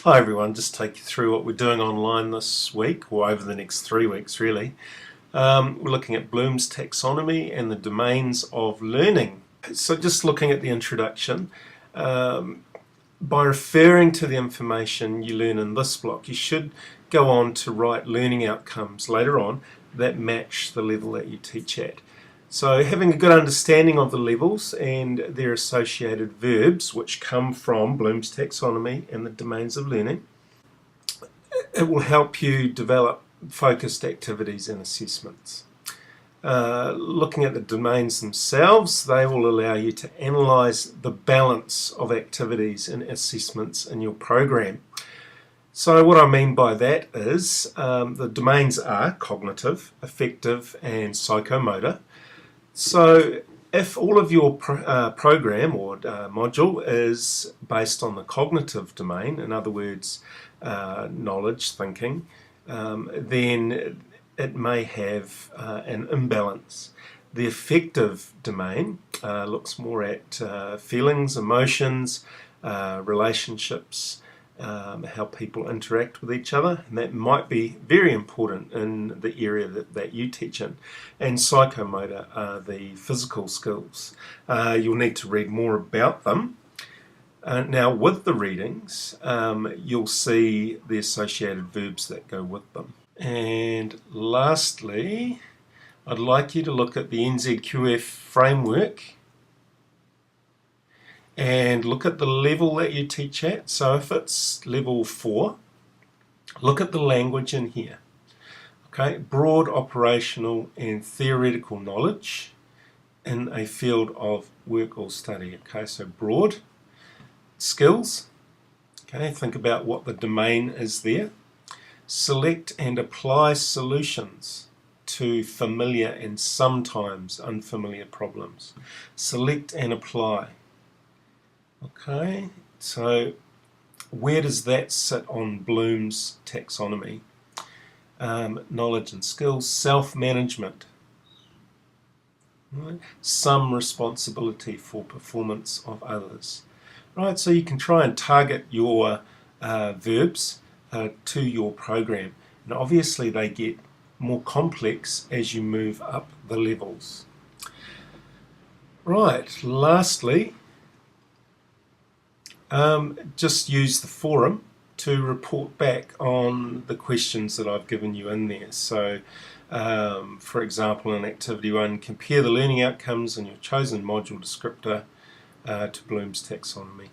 Hi everyone, just take you through what we're doing online this week, or over the next 3 weeks really. We're looking at Bloom's taxonomy and the domains of learning. So just looking at the introduction, by referring to the information you learn in this block, you should go on to write learning outcomes later on that match the level that you teach at. So having a good understanding of the levels and their associated verbs, which come from Bloom's taxonomy and the domains of learning, it will help you develop focused activities and assessments. Looking at the domains themselves, they will allow you to analyse the balance of activities and assessments in your program. So what I mean by that is the domains are cognitive, affective and psychomotor. So if all of your program or module is based on the cognitive domain, in other words, knowledge, thinking, then it may have an imbalance. The affective domain looks more at feelings, emotions, relationships, how people interact with each other, and that might be very important in the area that you teach in. And psychomotor are the physical skills. You'll need to read more about them. Now with the readings, you'll see the associated verbs that go with them. And lastly, I'd like you to look at the NZQF framework and look at the level that you teach at. So if it's level 4, look at the language in here. Okay, broad operational and theoretical knowledge in a field of work or study. Okay, so broad skills. Okay, think about what the domain is there. Select and apply solutions to familiar and sometimes unfamiliar problems. Select and apply. Okay, so where does that sit on Bloom's taxonomy? Knowledge and skills, self-management, right? Some responsibility for performance of others. Right, so you can try and target your verbs to your program. And obviously they get more complex as you move up the levels. Right, lastly, just use the forum to report back on the questions that I've given you in there. So, for example, in Activity 1, compare the learning outcomes in your chosen module descriptor to Bloom's taxonomy.